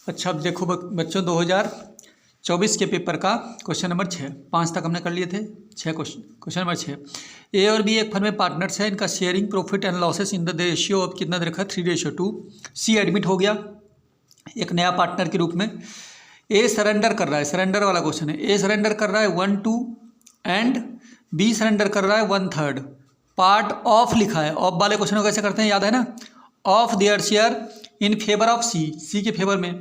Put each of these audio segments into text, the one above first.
अच्छा, अब देखो बच्चों 2024 के पेपर का क्वेश्चन नंबर 6, 5 तक हमने कर लिए थे। 6 क्वेश्चन नंबर 6। ए और बी एक फर्म में पार्टनर्स है, इनका sharing profit and losses in the ratio of कितना दे रखा है 3:2। सी एडमिट हो गया एक नया पार्टनर के रूप में। ए सरेंडर कर रहा है, सरेंडर वाला क्वेश्चन है। ए सरेंडर कर रहा है 1/2 एंड बी सरेंडर कर रहा है 1/3। पार्ट ऑफ लिखा है, ऑफ वाले क्वेश्चन को कैसे करते हैं याद है ना, of their share in favour of C, C के फेवर में।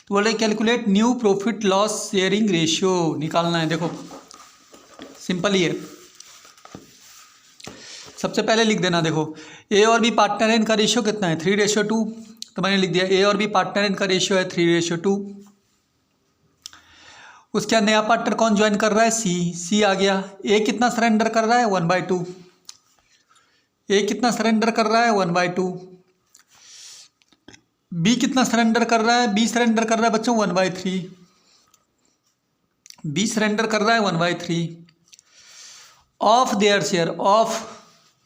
तो बोल रहे calculate new profit loss sharing ratio निकालना है। देखो सिंपल ही है, सबसे पहले लिख देना। देखो ए और बी पार्टनर है, इनका रेशियो कितना है 3:2। तो मैंने लिख दिया ए और बी पार्टनर, इनका रेशियो है 3:2। उसके बाद नया पार्टनर कौन ज्वाइन कर रहा है, सी, सी आ गया। ए कितना सरेंडर कर रहा है 1/2। ए कितना सरेंडर कर रहा है 1/2। बी कितना सरेंडर कर रहा है, बी सरेंडर कर रहा है बच्चों 1/3। बी सरेंडर कर रहा है 1/3। ऑफ देयर शेयर,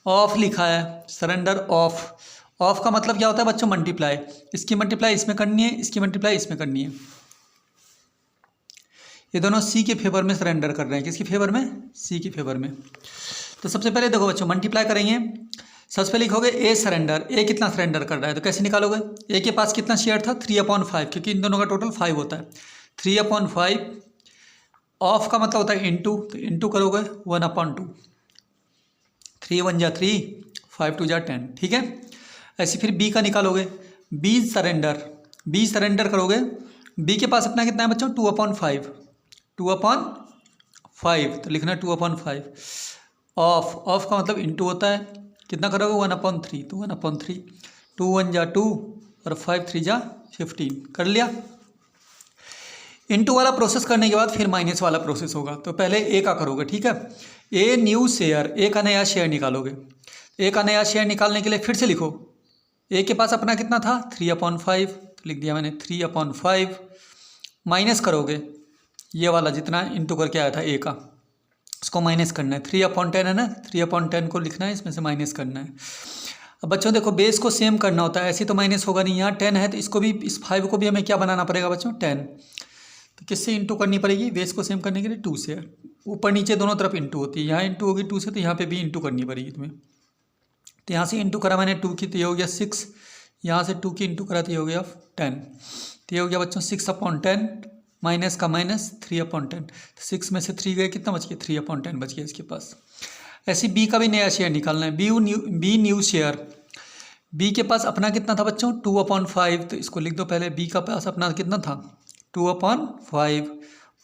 ऑफ लिखा है, सरेंडर ऑफ। ऑफ का मतलब क्या होता है बच्चों, मल्टीप्लाई। इसकी मल्टीप्लाई इसमें करनी है, इसकी मल्टीप्लाई इसमें करनी है। ये दोनों सी के फेवर में सरेंडर कर रहे हैं। किसके फेवर में, सी के फेवर में। तो सबसे पहले देखो बच्चों मल्टीप्लाई करेंगे। सबसे पहले लिखोगे ए सरेंडर, ए कितना सरेंडर कर रहा है, तो कैसे निकालोगे। ए के पास कितना शेयर था 3/5, क्योंकि इन दोनों का टोटल 5 होता है। 3/5 ऑफ का मतलब होता है इंटू, तो इंटू करोगे 1/2। 3 1 जा 3, 5 2 जा 10, ठीक है। ऐसे फिर बी का निकालोगे, बी सरेंडर करोगे। बी के पास अपना कितना है बच्चों 2/5, 2/5 तो लिखना 2/5। ऑफ का मतलब इंटू होता है, कितना करोगे 1/3, तो 1/3। 2 1 जा 2 और 5 3 जा 15, कर लिया। इंटू वाला प्रोसेस करने के बाद फिर माइनस वाला प्रोसेस होगा। तो पहले ए का करोगे, ठीक है। ए न्यू शेयर, ए का नया शेयर निकालोगे। ए का नया शेयर निकालने के लिए फिर से लिखो, ए के पास अपना कितना था 3/5, तो लिख दिया मैंने 3/5। माइनस करोगे ये वाला जितना इंटू करके आया था ए का, इसको माइनस करना है। 3/10 है ना, 3/10 को लिखना है, इसमें से माइनस करना है। अब बच्चों देखो बेस को सेम करना होता है, ऐसे तो माइनस होगा नहीं। यहाँ 10 है तो इसको भी, इस 5 को भी हमें क्या बनाना पड़ेगा बच्चों 10। तो किससे इंटू करनी पड़ेगी, बेस को सेम करने के लिए 2 से। ऊपर नीचे दोनों तरफ इंटू होती है, यहाँ इंटू होगी 2 से, तो यहाँ पे भी इंटू करनी पड़ेगी तुम्हें। तो यहाँ से इंटू करा मैंने 2 की, तो ये हो गया 6। यहाँ से 2 की इंटू करा तो ये हो गया 10। तो ये हो गया बच्चों 6/10, माइनस का माइनस 3/10। 6 में से 3 गए, कितना बच गया 3/10 बच गया इसके पास। ऐसे बी का भी नया शेयर निकालना है। बी न्यू शेयर, बी के पास अपना कितना था बच्चों 2/5, तो इसको लिख दो पहले। बी का पास अपना कितना था 2/5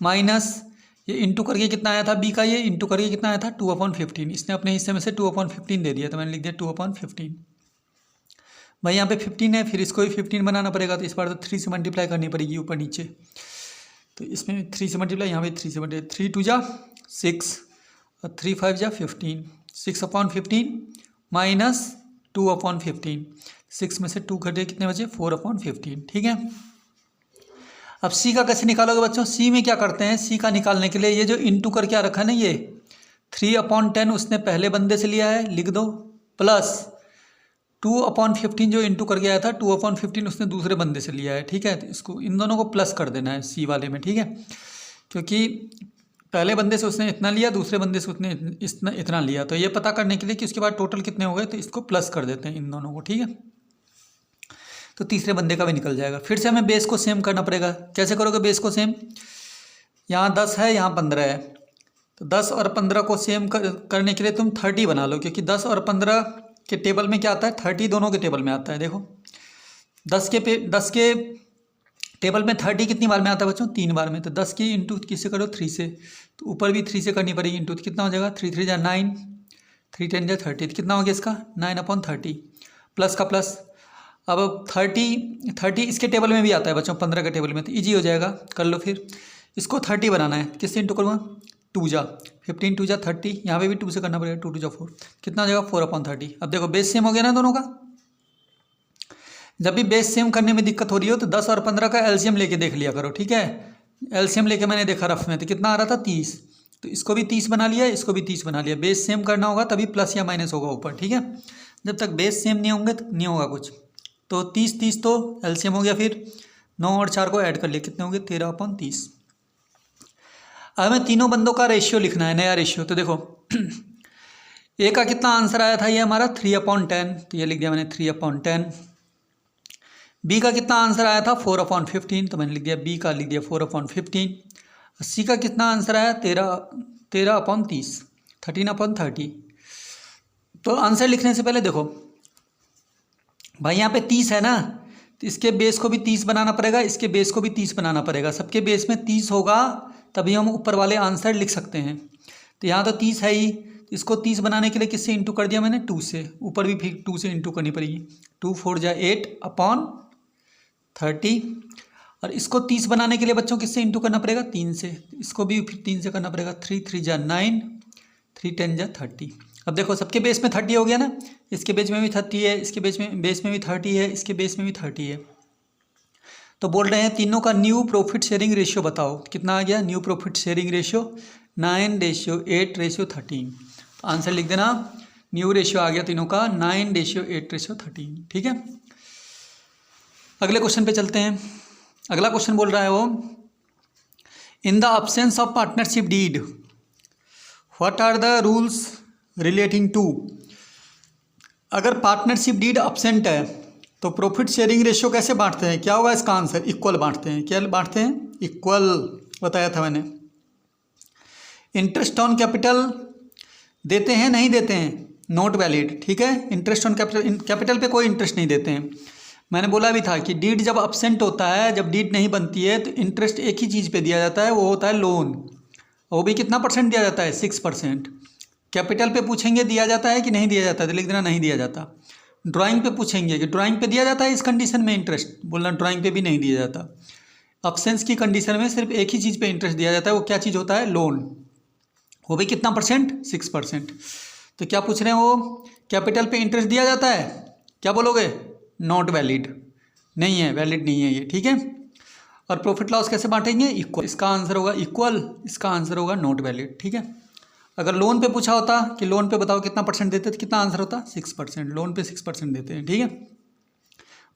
माइनस ये इंटू करके कितना आया था बी का, ये इंटू करके कितना आया था 2/15। इसने अपने हिस्से में से 2/15 दे दिया, तो मैंने लिख दिया 2/15। भाई यहाँ पे 15 है, फिर इसको भी 15 बनाना पड़ेगा, तो इस बार तो 3 से मल्टीप्लाई करनी पड़ेगी ऊपर नीचे। तो इसमें 3 से मल्टीप्लाई, यहाँ पे 3 से मल्टीप्लाई। 3 2 जा 6 और 3 5 जा 15। 6/15 माइनस 2/15। 6 में से 2 घटे, कितने बचे 4/15, ठीक है। अब सी का कैसे निकालोगे बच्चों, सी में क्या करते हैं, सी का निकालने के लिए ये जो इंटू कर क्या रखा है ना, ये 3/10 उसने पहले बंदे से लिया है, लिख दो, प्लस 2/15 जो इंटू करके आया था 2/15 उसने दूसरे बंदे से लिया है, ठीक है। तो इसको इन दोनों को प्लस कर देना है सी वाले में, ठीक है। क्योंकि पहले बंदे से उसने इतना लिया, दूसरे बंदे से उसने इतना लिया, तो ये पता करने के लिए कि उसके बाद टोटल कितने हो गए, तो इसको प्लस कर देते हैं इन दोनों को, ठीक है। तो तीसरे बंदे का भी निकल जाएगा। फिर से हमें बेस को सेम करना पड़ेगा। कैसे करोगे बेस को सेम, यहाँ 10 है, यहाँ 15 है, तो 10 और 15 को सेम करने के लिए तुम 30 बना लो, क्योंकि 10 और 15 के टेबल में क्या आता है 30 दोनों के टेबल में आता है। देखो 10 के टेबल में 30 कितनी बार में आता है बच्चों 3 बार में। तो 10 की इंटू किससे करो 3 से, तो ऊपर भी 3 से करनी पड़ेगी इंटू, तो कितना हो जाएगा 3 3 जा 9, 3 10 जा 30, तो कितना हो गया इसका 9/30 प्लस का प्लस। अब 30 इसके टेबल में भी आता है बच्चों 15 के टेबल में, तो ईजी हो जाएगा, कर लो। फिर इसको 30 बनाना है, किससे इंटू करूँगा 2 जा 15, 2 जा 30, यहाँ पे भी 2 से करना पड़ेगा, 2 2 जा 4, कितना हो जाएगा 4/30। अब देखो बेस सेम हो गया ना दोनों का। जब भी बेस सेम करने में दिक्कत हो रही हो तो 10 और 15 का एलसीएम लेके देख लिया करो, ठीक है। एलसीएम लेके मैंने देखा रफ में, तो कितना आ रहा था 30, तो इसको भी 30 बना लिया, इसको भी 30 बना लिया। बेस सेम करना होगा तभी प्लस या माइनस होगा ऊपर, ठीक है। जब तक बेस सेम नहीं होंगे तो नहीं होगा कुछ। तो 30 30 तो एलसीएम हो गया, फिर 9 और 4 को ऐड कर लिया, कितने हो गए 13/30। अब हमें तीनों बंदों का रेशियो लिखना है, नया रेशियो। तो देखो ए का कितना आंसर आया था, ये हमारा 3/10, तो ये लिख दिया मैंने 3/10। बी का कितना आंसर आया था 4/15, तो मैंने लिख दिया बी का लिख दिया 4/15। सी का कितना आंसर आया 13/30, 13/30। तो आंसर लिखने से पहले देखो भाई यहाँ पे 30 है ना, तो इसके बेस को भी 30 बनाना पड़ेगा, इसके बेस को भी 30 बनाना पड़ेगा। सबके बेस में 30 होगा तभी हम ऊपर वाले आंसर लिख सकते हैं। तो यहाँ तो 30 है ही, तो इसको 30 बनाने के लिए किससे इंटू कर दिया मैंने 2 से, ऊपर भी फिर 2 से इंटू करनी पड़ेगी। 2 4 जा 8/30। और इसको 30 बनाने के लिए बच्चों किससे इंटू करना पड़ेगा 3 से, इसको भी फिर 3 से करना पड़ेगा। 3 3 जा 9, 3 10 जा 30। अब देखो सबके बेस में 30 हो गया ना, इसके बेस में भी 30 है, इसके बेस में भी 30 है, इसके बेस में भी 30 है। तो बोल रहे हैं तीनों का न्यू प्रॉफिट शेयरिंग रेशियो बताओ, कितना आ गया न्यू प्रॉफिट शेयरिंग रेशियो 9:8:13। तो आंसर लिख देना, न्यू रेशियो आ गया तीनों का 9:8:13। ठीक है, अगले क्वेश्चन पे चलते हैं। अगला क्वेश्चन बोल रहा है वो, in the absence of partnership deed what are the rules relating to. अगर पार्टनरशिप डीड अब्सेंट है तो प्रॉफिट शेयरिंग रेशियो कैसे बांटते हैं, क्या होगा इसका आंसर, इक्वल बांटते हैं। क्या बांटते हैं, इक्वल, बताया था मैंने। इंटरेस्ट ऑन कैपिटल देते हैं नहीं देते हैं, नॉट वैलिड। ठीक है, इंटरेस्ट ऑन कैपिटल पे कोई इंटरेस्ट नहीं देते हैं। मैंने बोला भी था कि डीड जब अब्सेंट होता है, जब डीड नहीं बनती है, तो इंटरेस्ट एक ही चीज़ पे दिया जाता है, वो होता है लोन। वो भी कितना परसेंट दिया जाता है 6%। कैपिटल पे पूछेंगे दिया जाता है कि नहीं दिया जाता है, तो लिख देना नहीं दिया जाता। ड्राइंग पे पूछेंगे कि ड्राइंग पे दिया जाता है इस कंडीशन में इंटरेस्ट, बोलना ड्राइंग पे भी नहीं दिया जाता। अब्सेंस की कंडीशन में सिर्फ एक ही चीज़ पे इंटरेस्ट दिया जाता है, वो क्या चीज़ होता है, लोन। वो भी कितना परसेंट, 6%। तो क्या पूछ रहे हैं वो, कैपिटल पे इंटरेस्ट दिया जाता है, क्या बोलोगे, नॉट वैलिड, नहीं है, वैलिड नहीं है ये। ठीक है, और प्रॉफिट लॉस कैसे बांटेंगे, इक्वल। इसका आंसर होगा इक्वल, इसका आंसर होगा नॉट वैलिड। ठीक है, अगर लोन पे पूछा होता कि लोन पे बताओ कितना परसेंट देते, तो कितना आंसर होता 6%। लोन पे 6% देते हैं। ठीक है,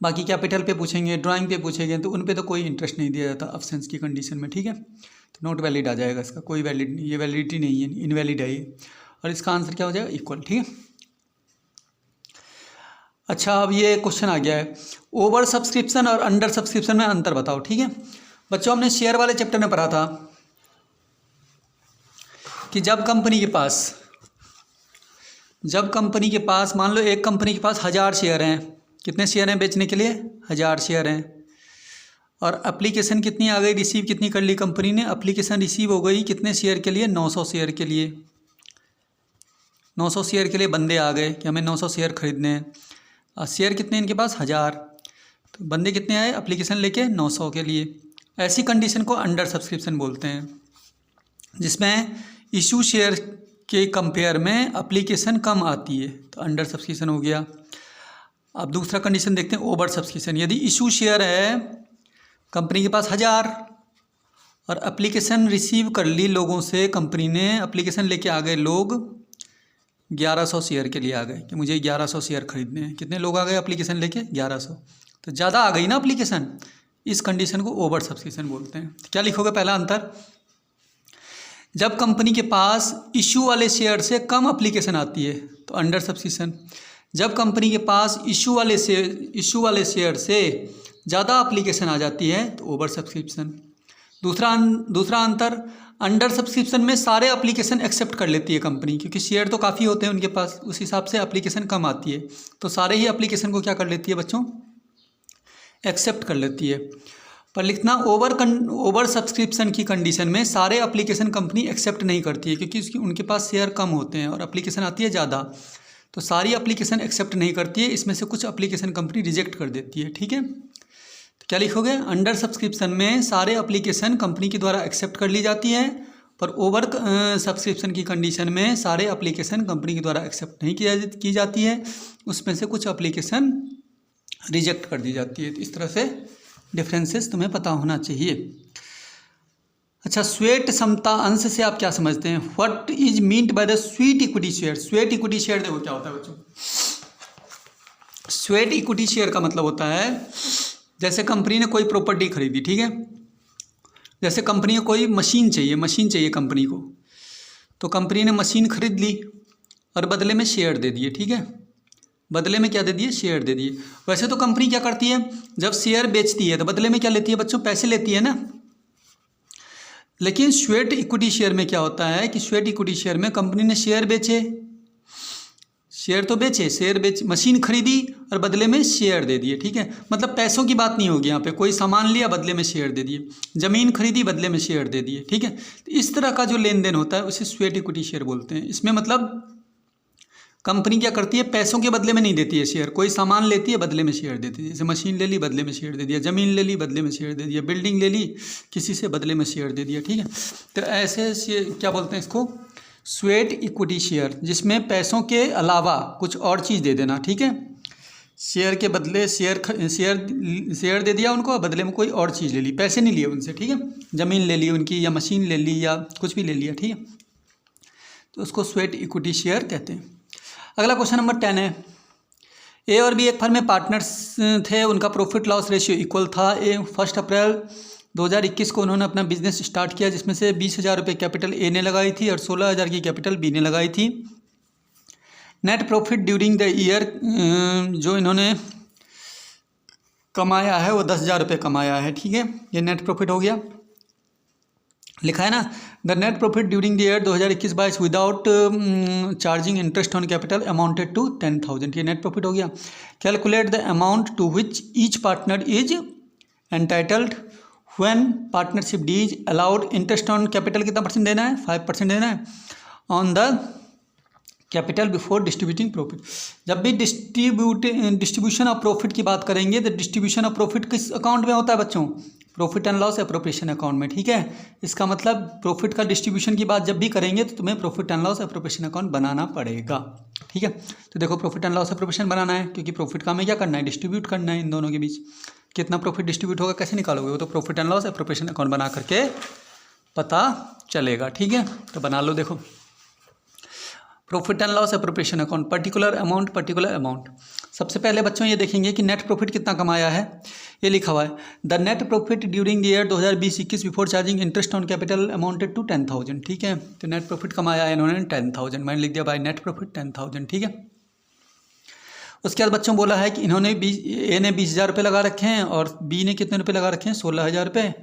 बाकी कैपिटल पे पूछेंगे, ड्राइंग पे पूछेंगे, तो उन पे तो कोई इंटरेस्ट नहीं दिया जाता अब्सेंस की कंडीशन में। ठीक है, तो नॉट वैलिड आ जाएगा इसका, कोई वैलिड नहीं, ये वैलिडिटी नहीं है, इनवैलिड है ये। और इसका आंसर क्या हो जाएगा, इक्वल। ठीक है, अच्छा अब ये क्वेश्चन आ गया है, ओवर सब्सक्रिप्शन और अंडर सब्सक्रिप्शन में अंतर बताओ। ठीक है बच्चों, हमने शेयर वाले चैप्टर में पढ़ा था कि जब कंपनी के पास मान लो एक कंपनी के पास 1000 शेयर हैं, कितने शेयर हैं बेचने के लिए, 1000 शेयर हैं, और एप्लीकेशन कितनी आ गई, रिसीव कितनी कर ली कंपनी ने, एप्लीकेशन रिसीव हो गई कितने शेयर के लिए, 900 शेयर के लिए। 900 शेयर के लिए बंदे आ गए कि हमें 900 शेयर खरीदने हैं, और शेयर कितने इनके पास 1000, तो बंदे कितने आए एप्लीकेशन लेके 900 के लिए। ऐसी कंडीशन को अंडर सब्सक्रिप्शन बोलते हैं, जिसमें इशू शेयर के कंपेयर में एप्लीकेशन कम आती है, तो अंडर सब्सक्रिप्शन हो गया। अब दूसरा कंडीशन देखते हैं, ओवर सब्सक्रिप्शन। यदि इशू शेयर है कंपनी के पास 1000 और एप्लीकेशन रिसीव कर ली लोगों से, कंपनी ने एप्लीकेशन लेके आ गए लोग 1100 शेयर के लिए आ गए कि मुझे 1100 शेयर खरीदने हैं। कितने लोग आ गए एप्लीकेशन लेके, 1100, तो ज़्यादा आ गई ना एप्लीकेशन, इस कंडीशन को ओवर सब्सक्रिप्शन बोलते हैं। तो क्या लिखोगे पहला अंतर, जब कंपनी के पास इशू वाले शेयर से कम एप्लीकेशन आती है तो अंडर सब्सक्रिप्शन, जब कंपनी के पास इशू वाले शेयर से ज़्यादा एप्लीकेशन आ जाती है तो ओवर सब्सक्रिप्शन। दूसरा अंतर, अंडर सब्सक्रिप्शन में सारे एप्लीकेशन एक्सेप्ट कर लेती है कंपनी, क्योंकि शेयर तो काफ़ी होते हैं उनके पास, उस हिसाब से एप्लीकेशन कम आती है, तो सारे ही एप्लीकेशन को क्या कर लेती है बच्चों, एक्सेप्ट कर लेती है। पर लिखना ओवर सब्सक्रिप्शन की कंडीशन में सारे एप्लीकेशन कंपनी एक्सेप्ट नहीं करती है, क्योंकि उनके पास शेयर कम होते हैं और एप्लीकेशन आती है ज़्यादा, तो सारी एप्लीकेशन एक्सेप्ट नहीं करती है, इसमें से कुछ एप्लीकेशन कंपनी रिजेक्ट कर देती है। ठीक है, तो क्या लिखोगे, अंडर सब्सक्रिप्शन में सारे एप्लीकेशन कंपनी के द्वारा एक्सेप्ट कर ली जाती है, पर ओवर सब्सक्रिप्शन की कंडीशन में सारे एप्लीकेशन कंपनी के द्वारा एक्सेप्ट नहीं की जाती है, उसमें से कुछ एप्लीकेशन रिजेक्ट कर दी जाती है। तो इस तरह से डिफरेंसेस तुम्हें पता होना चाहिए। अच्छा, स्वेट समता अंश से आप क्या समझते हैं, what is meant by the sweat equity share. Sweat equity share देखो क्या होता है बच्चों, स्वेट इक्विटी शेयर का मतलब होता है जैसे कंपनी ने कोई प्रॉपर्टी खरीदी, ठीक है, जैसे कंपनी को कोई मशीन चाहिए कंपनी को, तो कंपनी ने मशीन खरीद ली और बदले में शेयर दे दिए, ठीक है, बदले में क्या दे दिए, शेयर दे दिए। वैसे तो कंपनी क्या करती है, जब शेयर बेचती है तो बदले में क्या लेती है बच्चों, पैसे लेती है ना। लेकिन स्वेट इक्विटी शेयर में क्या होता है कि स्वेट इक्विटी शेयर में कंपनी ने शेयर बेचे, शेयर बेच मशीन खरीदी और बदले में शेयर दे दिए, ठीक है, मतलब पैसों की बात नहीं होगी यहाँ पे, कोई सामान लिया बदले में शेयर दे दिए, ज़मीन खरीदी बदले में शेयर दे दिए, ठीक है। तो इस तरह का जो लेन देन होता है उसे स्वेट इक्विटी शेयर बोलते हैं। इसमें मतलब कंपनी क्या करती है, पैसों के बदले में नहीं देती है शेयर, कोई सामान लेती है बदले में शेयर देती है, जैसे मशीन ले ली बदले में शेयर दे दिया, ज़मीन ले ली बदले में शेयर दे दिया, बिल्डिंग ले ली किसी से बदले में शेयर दे दिया, ठीक है। तो ऐसे क्या बोलते हैं इसको, स्वेट इक्विटी शेयर, जिसमें पैसों के अलावा कुछ और चीज़ दे देना, ठीक है, शेयर के बदले शेयर दे दिया उनको, बदले में कोई और चीज़ ले ली, पैसे नहीं लिए उनसे, ठीक है, ज़मीन ले ली उनकी या मशीन ले ली या कुछ भी ले लिया, ठीक है, तो उसको स्वेट इक्विटी शेयर कहते हैं। अगला क्वेश्चन नंबर 10 है, ए और बी एक फर्म में पार्टनर्स थे, उनका प्रॉफिट लॉस रेशियो इक्वल था। 1 अप्रैल 2021 को उन्होंने अपना बिजनेस स्टार्ट किया, जिसमें से 20,000 रुपये कैपिटल ए ने लगाई थी और 16,000 की कैपिटल बी ने लगाई थी। Net profit during the year जो इन्होंने कमाया है वो 10,000 रुपये कमाया है, ठीक है, ये नेट प्रॉफिट हो गया, लिखा है ना। The net profit during the year 2021-22 without charging interest on capital amounted to 10,000, ये नेट प्रॉफिट हो गया। Calculate the amount to which each partner is entitled when partnership deed is allowed. Interest on capital कितना percent देना है, 5% देना है on the capital before distributing profit. जब भी डिस्ट्रीब्यूशन ऑफ प्रॉफिट की बात करेंगे तो डिस्ट्रीब्यूशन ऑफ प्रॉफिट किस अकाउंट में होता है बच्चों, profit and loss appropriation account में, ठीक है। इसका मतलब प्रॉफिट का डिस्ट्रीब्यूशन की बात जब भी करेंगे तो तुम्हें profit and loss appropriation account बनाना पड़ेगा, ठीक है। तो देखो प्रॉफिट एंड लॉस एप्रोप्रिएशन बनाना है, क्योंकि प्रॉफिट का हमें क्या करना है, डिस्ट्रीब्यूट करना है इन दोनों के बीच। कितना प्रॉफिट डिस्ट्रीब्यूट होगा कैसे निकालोगे, वो तो profit and loss appropriation account बना करके पता चलेगा, ठीक है। तो बना लो, देखो profit and loss appropriation account, particular amount. सबसे पहले बच्चों ये देखेंगे कि नेट प्रॉफिट कितना कमाया है, ये लिखा हुआ है the net profit during the year 2020-21 before charging interest on capital amounted to 10,000, ठीक है। तो नेट प्रॉफिट कमाया है इन्होंने 10,000, मैंने लिख दिया बाय नेट प्रॉफिट 10,000, ठीक है। उसके बाद बच्चों बोला है कि इन्होंने ए ने 20,000 रुपये लगा रखे हैं और बी ने कितने रुपये लगा रखे हैं, 16,000 रुपये,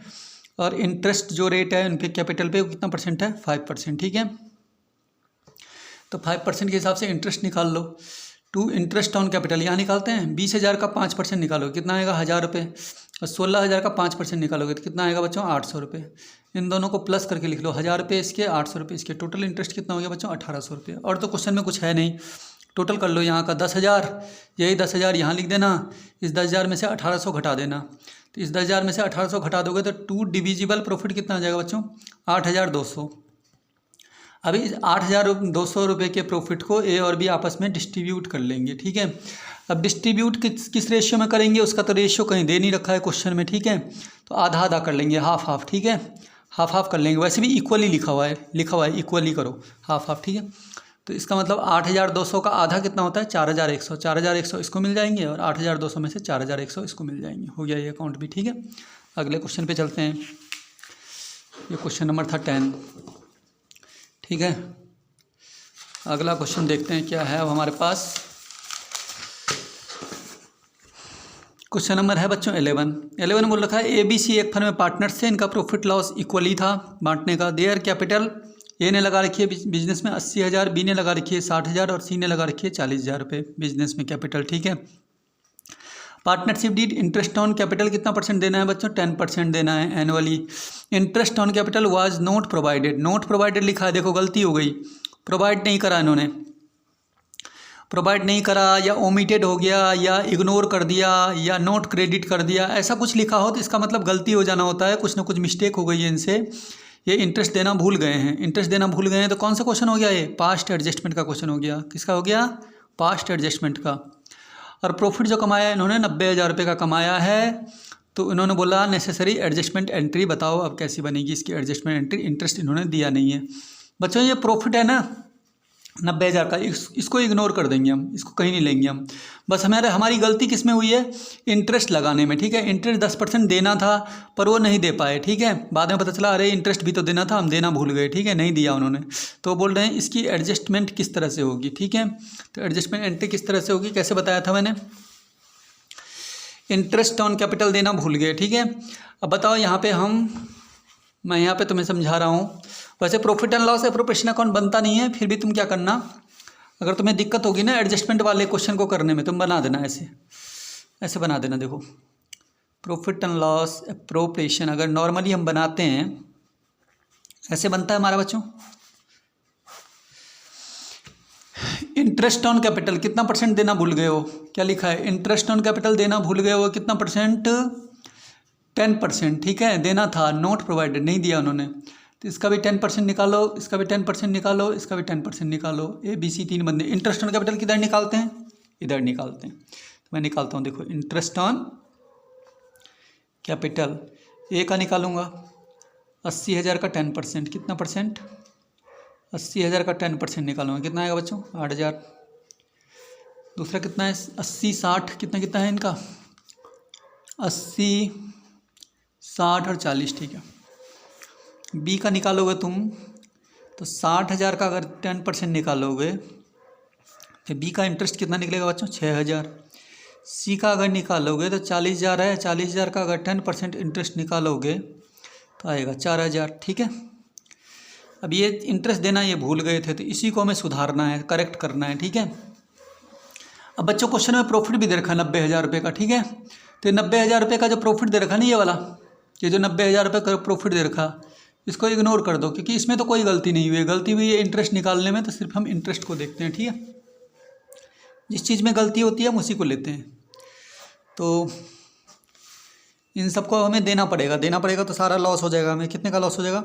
और इंटरेस्ट जो रेट है उनके कैपिटल पे वो कितना परसेंट है, 5%, ठीक है। तो 5% के हिसाब से इंटरेस्ट निकाल लो। टू इंटरेस्ट ऑन कैपिटल यहाँ निकालते हैं, 20,000 का 5% निकालोगे कितना आएगा, 1,000 रुपये, और 16,000 का 5% निकालोगे तो कितना आएगा बच्चों, 800 रुपये। इन दोनों को प्लस करके लिख लो, 1,000 रुपये इसके, 800 रुपये इसके, टोटल इंटरेस्ट कितना हो गया बच्चों, 1,800 रुपये। और तो क्वेश्चन में कुछ है नहीं, टोटल कर लो यहाँ का 10,000, यही 10,000 यहाँ लिख देना, इस 10,000 में से 1,800 घटा देना, तो इस 10,000 में से 1,800 घटा दोगे तो 2 डिविजिबल प्रॉफिट कितना आ जाएगा बच्चों, 8,200। अभी इस 8,200 रुपये के प्रॉफिट को ए और बी आपस में डिस्ट्रीब्यूट कर लेंगे, ठीक है। अब डिस्ट्रीब्यूट किस रेशियो में करेंगे, उसका तो रेशियो कहीं दे नहीं रखा है क्वेश्चन में, ठीक है। तो आधा आधा कर लेंगे, हाफ हाफ, ठीक है, हाफ हाफ कर लेंगे। वैसे भी इक्वली लिखा हुआ है इक्वली करो, हाफ हाफ, ठीक है। तो इसका मतलब 8,200 का आधा कितना होता है, 4,100, 4,100 इसको मिल जाएंगे और 8,200 में से 4,100 इसको मिल जाएंगे, हो गया ये अकाउंट भी, ठीक है। अगले क्वेश्चन पे चलते हैं, ये क्वेश्चन नंबर था 10, ठीक है। अगला क्वेश्चन देखते हैं क्या है अब हमारे पास। क्वेश्चन नंबर है बच्चों 11 बोल रखा है ABC एक फर्म में पार्टनर्स थे, इनका प्रॉफिट लॉस इक्वली था बांटने का। देयर कैपिटल ए ने लगा रखी है बिजनेस में 80,000, बी ने लगा रखी है 60,000 और सी ने लगा रखी है 40,000 रुपये बिजनेस में कैपिटल, ठीक है। Partnership deed interest on capital कितना परसेंट देना है बच्चों, 10% देना है annually. Interest on capital was not provided, not provided लिखा है, देखो गलती हो गई, प्रोवाइड नहीं करा इन्होंने, प्रोवाइड नहीं करा या ओमिटेड हो गया या इग्नोर कर दिया या नॉट क्रेडिट कर दिया, ऐसा कुछ लिखा हो तो इसका मतलब गलती हो जाना होता है, कुछ ना कुछ मिस्टेक हो गई है इनसे, ये इंटरेस्ट देना भूल गए हैं। इंटरेस्ट देना भूल गए हैं तो कौन सा क्वेश्चन हो गया, ये पास्ट एडजस्टमेंट का क्वेश्चन हो गया। किसका हो गया, पास्ट एडजस्टमेंट का। और प्रॉफिट जो कमाया है इन्होंने 90,000 रुपये का कमाया है, तो इन्होंने बोला नेसेसरी एडजस्टमेंट एंट्री बताओ अब कैसी बनेगी इसकी एडजस्टमेंट एंट्री। इंटरेस्ट इन्होंने दिया नहीं है बच्चों, ये प्रॉफिट है ना, 90,000 का, इसको इग्नोर कर देंगे हम, इसको कहीं नहीं लेंगे हम। बस हमारी गलती किस में हुई है, इंटरेस्ट लगाने में, ठीक है। इंटरेस्ट 10% देना था पर वो नहीं दे पाए, ठीक है। बाद में पता चला अरे इंटरेस्ट भी तो देना था, हम देना भूल गए, ठीक है, नहीं दिया उन्होंने। तो बोल रहे हैं इसकी एडजस्टमेंट किस तरह से होगी, ठीक है। तो एडजस्टमेंट एंट्री किस तरह से होगी, कैसे बताया था मैंने, इंटरेस्ट ऑन कैपिटल देना भूल गए, ठीक है। अब बताओ यहाँ पे मैं यहाँ पे तुम्हें समझा रहा हूँ। वैसे profit and loss appropriation account बनता नहीं है, फिर भी तुम क्या करना, अगर तुम्हें दिक्कत होगी ना एडजस्टमेंट वाले क्वेश्चन को करने में, तुम बना देना ऐसे बना देना। देखो प्रॉफिट एंड लॉस एप्रोप्रिएशन अगर नॉर्मली हम बनाते हैं ऐसे बनता है हमारा बच्चों। इंटरेस्ट ऑन कैपिटल कितना % देना भूल गए हो, क्या लिखा है, इंटरेस्ट ऑन कैपिटल देना भूल गए हो, कितना %, 10%, ठीक है, देना था, नॉट प्रोवाइडेड, नहीं दिया उन्होंने। तो इसका भी 10% निकालो, इसका भी 10% निकालो, इसका भी 10% निकालो। ABC 3 बंदे। इंटरेस्ट ऑन कैपिटल किधर निकालते हैं, इधर निकालते हैं। तो मैं निकालता हूँ, देखो इंटरेस्ट ऑन कैपिटल ए का निकालूंगा 80,000 का 10%, कितना %, 80,000 का 10% निकालूंगा, कितना आएगा बच्चों, 8,000। दूसरा कितना है, 80 60, कितना है इनका, 80 60 और 40, ठीक है। बी का निकालोगे तुम तो 60,000 का अगर 10% निकालोगे तो बी का इंटरेस्ट कितना निकलेगा बच्चों, 6,000। सी का अगर निकालोगे तो 40,000 है, 40,000 का अगर 10% इंटरेस्ट निकालोगे तो आएगा 4,000, ठीक है। अब ये इंटरेस्ट देना ये भूल गए थे, तो इसी को हमें सुधारना है, करेक्ट करना है, ठीक है। अब बच्चों क्वेश्चन में प्रॉफिट भी दे रखा 90,000 रुपये का, ठीक है। तो 90,000 रुपये का जो प्रॉफिट दे रखा नहीं, ये वाला, ये जो 90,000 रुपये का प्रॉफिट दे रखा, इसको इग्नोर कर दो, क्योंकि इसमें तो कोई गलती नहीं हुई है। गलती हुई है इंटरेस्ट निकालने में, तो सिर्फ हम इंटरेस्ट को देखते हैं, ठीक है। जिस चीज़ में गलती होती है हम उसी को लेते हैं। तो इन सबको हमें देना पड़ेगा, तो सारा लॉस हो जाएगा हमें। कितने का लॉस हो जाएगा,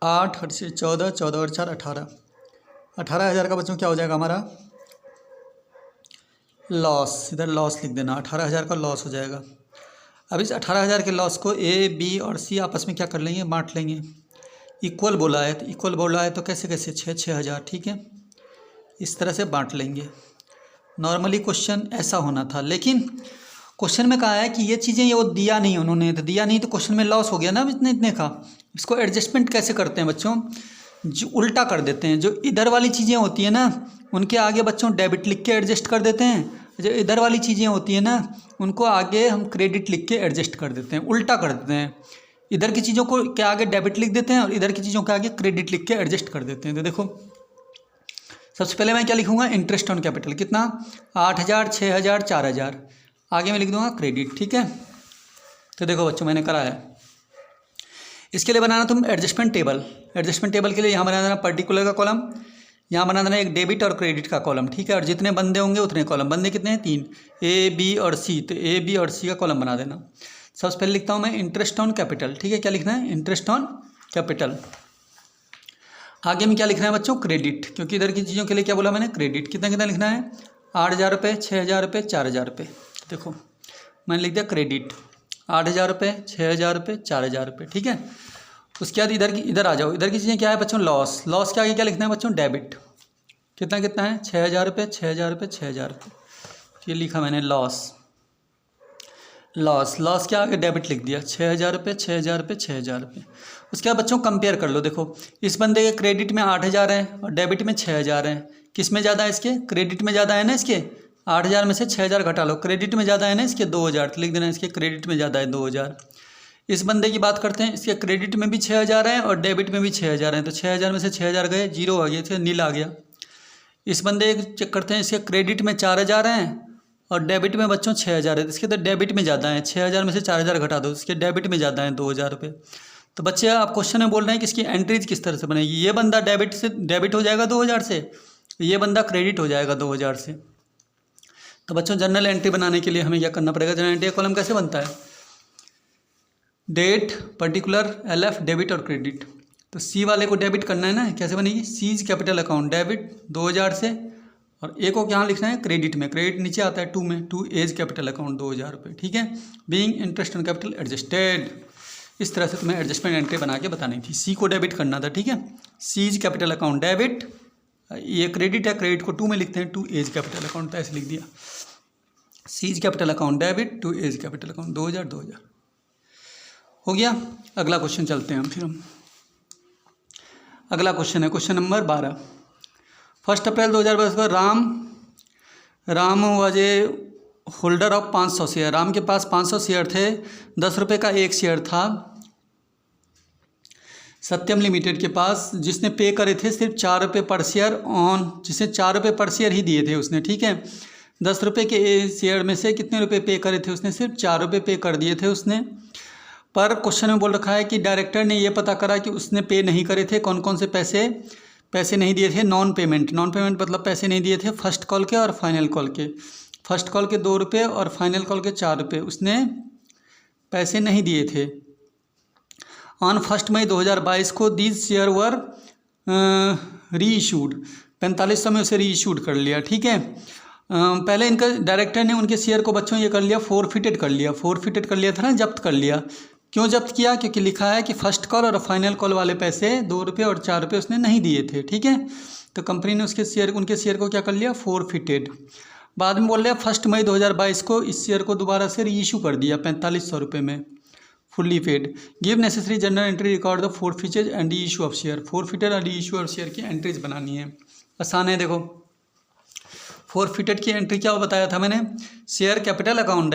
8 8 से 14, 14 और 4 18, 18,000 का बच्चों क्या हो जाएगा हमारा लॉस। इधर लॉस लिख देना, 18,000 का लॉस हो जाएगा। अब इस 18,000 के लॉस को ए बी और सी आपस में क्या कर लेंगे, बांट लेंगे। इक्वल बोला है तो कैसे 6,000, ठीक है, इस तरह से बांट लेंगे। नॉर्मली क्वेश्चन ऐसा होना था, लेकिन क्वेश्चन में कहा है कि ये चीज़ें ये वो दिया नहीं उन्होंने, तो दिया नहीं तो क्वेश्चन में लॉस हो गया ना इतने का। इसको एडजस्टमेंट कैसे करते हैं बच्चों, जो उल्टा कर देते हैं। जो इधर वाली चीज़ें होती हैं ना उनके आगे बच्चों डेबिट लिख के एडजस्ट कर देते हैं, जो इधर वाली चीज़ें होती हैं ना उनको आगे हम क्रेडिट लिख के एडजस्ट कर देते हैं, उल्टा कर देते हैं। इधर की चीज़ों को क्या आगे डेबिट लिख देते हैं और इधर की चीज़ों के आगे क्रेडिट लिख के एडजस्ट कर देते हैं। तो देखो सबसे पहले मैं क्या लिखूंगा, इंटरेस्ट ऑन कैपिटल कितना, 8,000 6,000 4,000, आगे मैं लिख दूंगा क्रेडिट, ठीक है। तो देखो बच्चों मैंने करा है। इसके लिए बनाना तुम एडजस्टमेंट टेबल के लिए यहाँ बना देना पर्टिकुलर का कॉलम, यहाँ बना देना एक डेबिट और क्रेडिट का कॉलम, ठीक है। और जितने बंदे होंगे उतने कॉलम, बंदे कितने हैं 3, ए बी और सी, तो ए बी और सी का कॉलम बना देना। सबसे पहले लिखता हूँ मैं इंटरेस्ट ऑन कैपिटल, ठीक है। क्या लिखना है, इंटरेस्ट ऑन कैपिटल। आगे में क्या लिखना है बच्चों, क्रेडिट, क्योंकि इधर की चीज़ों के लिए क्या बोला मैंने, क्रेडिट। कितना लिखना है, 8,000 रुपये, 6,000 रुपये, 4,000 रुपये। देखो मैंने लिख दिया क्रेडिट 8,000 रुपये, 6,000 रुपये, 4,000 रुपये, ठीक है। उसके बाद इधर आ जाओ, इधर की चीज़ें क्या है बच्चों, लॉस के आगे क्या लिखना है बच्चों, डेबिट। कितना है, 6,000 रुपये, 6,000 रुपये, 6,000 रुपये, ये लिखा मैंने लॉस के आगे डेबिट लिख दिया, 6,000 रुपये, 6,000 रुपये, 6,000 रुपये। उसके बाद बच्चों कंपेयर कर लो, देखो इस बंदे के क्रेडिट में 8,000 है और डेबिट में 6,000 है, किस में ज़्यादा है, इसके क्रेडिट में ज़्यादा है ना। इसके 8,000 में से 6,000 घटा लो, क्रेडिट में ज़्यादा है ना इसके 2,000, तो लिख देना इसके क्रेडिट में ज़्यादा है 2,000। इस बंदे की बात करते हैं, इसके क्रेडिट में भी 6,000 है और डेबिट में भी 6,000 है, तो 6,000 में से 6,000 गए, 0 आ गया, तो नील आ गया। इस बंदे चेक करते हैं, इसके क्रेडिट में 4,000 हैं और डेबिट में बच्चों 6,000 है, इसके तो डेबिट में ज़्यादा है, 6,000 में से 4,000 घटा दो, इसके डेबिट में ज़्यादा है 2,000 रुपये। तो बच्चे आप क्वेश्चन में बोल रहे हैं कि इसकी एंट्रीज किस तरह से बनेगी। ये बंदा डेबिट हो जाएगा 2,000 से, ये बंदा क्रेडिट हो जाएगा 2,000 से। तो बच्चों जनरल एंट्री बनाने के लिए हमें क्या करना पड़ेगा, जनरल एंट्री का कॉलम कैसे बनता है, डेट, पर्टिकुलर, LF, डेबिट और क्रेडिट। तो सी वाले को डेबिट करना है ना, कैसे बनेगी, सीज कैपिटल अकाउंट डेबिट 2,000 से, और ए को क्या लिखना है, क्रेडिट में, क्रेडिट नीचे आता है 2 में, 2 एज कैपिटल अकाउंट 2,000 रुपये, ठीक है। Being interest on capital adjusted, इस तरह से तुम्हें एडजस्टमेंट एंट्री बना के बतानी थी। सी को डेबिट करना था, ठीक है, सीज कैपिटल अकाउंट डेबिट ये क्रेडिट है, क्रेडिट को टू में लिखते हैं, टू एज कैपिटल अकाउंट, तो ऐसे लिख दिया C's capital account debit to A's capital account 2000 हो गया। अगला क्वेश्चन चलते हैं हम अगला क्वेश्चन है क्वेश्चन नंबर 12। 1 अप्रैल 2022 को Ram was a holder of 500 share. Ram के पास 500 शेयर थे, 10 रुपये का एक शेयर था सत्यम लिमिटेड के पास, जिसने पे करे थे सिर्फ 4 रुपये पर शेयर ऑन, जिसने 4 रुपये पर शेयर ही दिए थे उसने, ठीक है। 10 रुपये के शेयर में से कितने रुपए पे करे थे उसने? सिर्फ 4 रुपये पे कर दिए थे उसने। पर क्वेश्चन में बोल रखा है कि डायरेक्टर ने ये पता करा कि उसने पे नहीं करे थे, कौन कौन से पैसे नहीं दिए थे। नॉन पेमेंट मतलब पैसे नहीं दिए थे फर्स्ट कॉल के और फाइनल कॉल के। फर्स्ट कॉल के 2 रुपये और फाइनल कॉल के 4 रुपये उसने पैसे नहीं दिए थे। ऑन 1 मई 2022 को दीज शेयर वर री इशूड, 4500 में उसे री इशूड कर लिया, ठीक है। पहले इनका डायरेक्टर ने उनके शेयर को बच्चों ये कर लिया फोरफिटेड कर लिया था ना, जब्त कर लिया। क्यों जब्त किया? क्योंकि लिखा है कि फर्स्ट कॉल और फाइनल कॉल वाले पैसे 2 रुपये और 4 रुपये उसने नहीं दिए थे, ठीक है। तो कंपनी ने उनके शेयर को क्या कर लिया? फोरफिटेड। बाद में बोल रहे हैं 1 मई 2022 को इस शेयर को दोबारा से री इशू कर दिया 4500 रुपये में, fully paid. Give necessary journal entry record the forfeiture and re issue of share. Forfeited और री इशू ऑफ शेयर की एंट्रीज बनानी है, आसान है। देखो फोरफिटेड की एंट्री क्या बताया था मैंने? Share capital account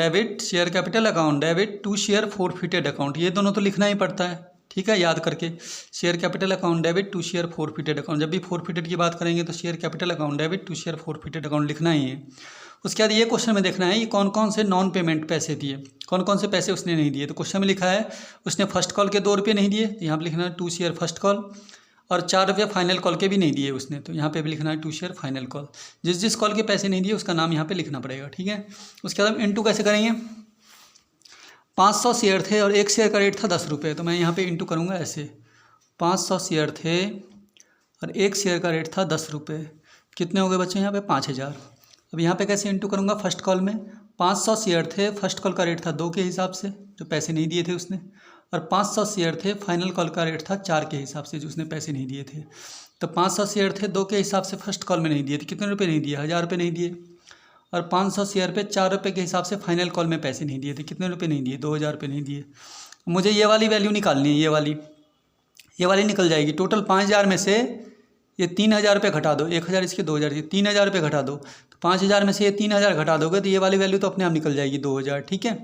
debit to share forfeited account, ये दोनों तो लिखना ही पड़ता है, ठीक है, याद करके। Share capital account debit to share forfeited account, जब भी फोरफिटेड की बात करेंगे तो share capital account debit to share forfeited account लिखना ही है। उसके बाद ये क्वेश्चन में देखना है ये कौन कौन से नॉन पेमेंट पैसे दिए, कौन कौन से पैसे उसने नहीं दिए। तो क्वेश्चन में लिखा है उसने फर्स्ट कॉल के 2 रुपये नहीं दिए, यहाँ पर लिखना है 2 शेयर फर्स्ट कॉल, और 4 रुपये फाइनल कॉल के भी नहीं दिए उसने, तो यहाँ पे भी लिखना है 2 शेयर फाइनल कॉल। जिस कॉल के पैसे नहीं दिए उसका नाम यहाँ पे लिखना पड़ेगा, ठीक है। उसके बाद इंटू कैसे करेंगे? 500 शेयर थे और एक शेयर का रेट था 10 रुपये, तो मैं यहाँ पे इंटू करूँगा ऐसे। 500 शेयर थे और एक शेयर का रेट था 10 रुपये, कितने हो गए बच्चे यहाँ पे? 5000। अब यहाँ पे कैसे इंटू करूँगा? फर्स्ट कॉल में 500 शेयर थे, फर्स्ट कॉल का रेट था 2 के हिसाब से जो पैसे नहीं दिए थे उसने, और 500 शेयर थे, फाइनल कॉल का रेट था 4 के हिसाब से जो उसने पैसे नहीं दिए थे। तो 500 शेयर थे 2 के हिसाब से फर्स्ट कॉल में नहीं दिए थे, कितने रुपए नहीं दिए? 1000 रुपये नहीं दिए। और 500 शेयर पे 4 रुपये के हिसाब से फाइनल कॉल में पैसे नहीं दिए थे, कितने रुपये नहीं दिए? 2000 रुपये नहीं दिए। मुझे ये वाली वैल्यू निकालनी है, ये वाली निकल जाएगी। टोटल 5000 में से ये 3000 रुपये घटा दो, 1000 इसके 2000 इसके 3000 रुपये घटा दो, तो 5000 में से ये 3000 घटा दोगे तो ये वाली वैल्यू तो अपने आप निकल जाएगी 2000, ठीक है।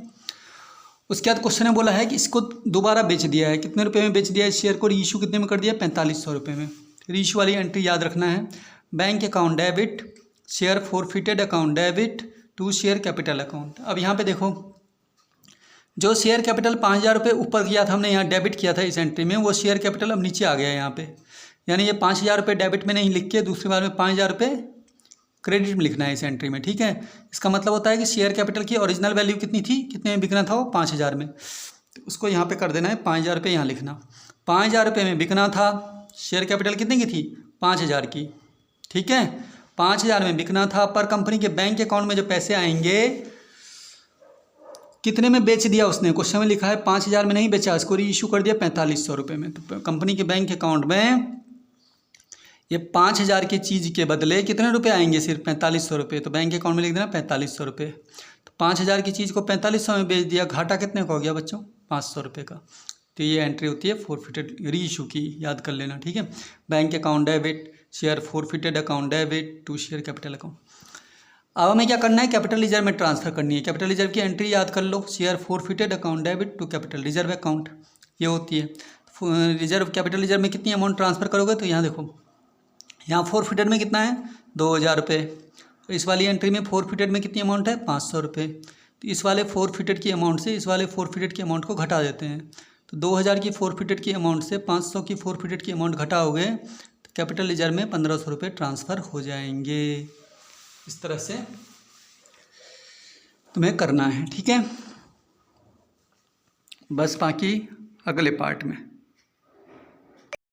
उसके बाद क्वेश्चन ने बोला है कि इसको दोबारा बेच दिया है, कितने रुपए में बेच दिया इस शेयर को? रीइशू कितने में कर दिया? 4500 रुपये में। रीइशू वाली एंट्री याद रखना है। Bank account debit, share forfeited account debit to share capital account. अब यहाँ पे देखो जो शेयर कैपिटल 5000 रुपये ऊपर किया था हमने, यहाँ डेबिट किया था इस एंट्री में, वो शेयर कैपिटल अब नीचे आ गया है यहाँ पे, यानी ये 5000 रुपये डेबिट में नहीं लिख के दूसरी बार में 5000 रुपये क्रेडिट में लिखना है इस एंट्री में, ठीक है। इसका मतलब होता है कि शेयर कैपिटल की ओरिजिनल वैल्यू कितनी थी, कितने में बिकना था वो? 5000 में। तो उसको यहाँ पे कर देना है 5000 रुपये, यहाँ लिखना 5000 रुपये में बिकना था। शेयर कैपिटल कितने की थी? 5000 की, ठीक है। 5000 में बिकना था, पर कंपनी के बैंक अकाउंट में जो पैसे आएंगे कितने में बेच दिया उसने? क्वेश्चन में लिखा है 5000 में नहीं बेचा, इसको री इशू कर दिया 4500 रुपये में। तो कंपनी के बैंक अकाउंट में ये 5000 की चीज़ के बदले कितने रुपए आएंगे? सिर्फ 4500 रुपये। तो बैंक अकाउंट में लिख देना 4500 रुपये। तो 5000 की चीज़ को 4500 में बेच दिया, घाटा कितने का हो गया बच्चों? 500 रुपये का। तो ये एंट्री होती है फोरफिटेड री इशू की, याद कर लेना, ठीक है। Bank account debit, share forfeited account debit to share capital account. अब हमें क्या करना है? कैपिटल रिजर्व में ट्रांसफर करनी है। कैपिटल रिजर्व की एंट्री याद कर लो, share forfeited account debit to capital reserve account, ये होती है। रिजर्व कैपिटल रिजर्व में कितनी अमाउंट ट्रांसफर करोगे? तो यहाँ देखो, यहाँ फोरफिटेड में कितना है? 2000 रुपये। तो इस वाली एंट्री में फोरफिटेड में कितनी अमाउंट है? 500 रुपये। तो इस वाले फोरफिटेड की अमाउंट से इस वाले फोरफिटेड की अमाउंट को घटा देते हैं। तो 2000 की फोरफिटेड की अमाउंट से 500 की फोरफिटेड की अमाउंट घटाओगे तो कैपिटल रिजर्व में 1500 रुपये ट्रांसफ़र हो जाएंगे। इस तरह से तुम्हें करना है, ठीक है। बस बाकी अगले पार्ट में।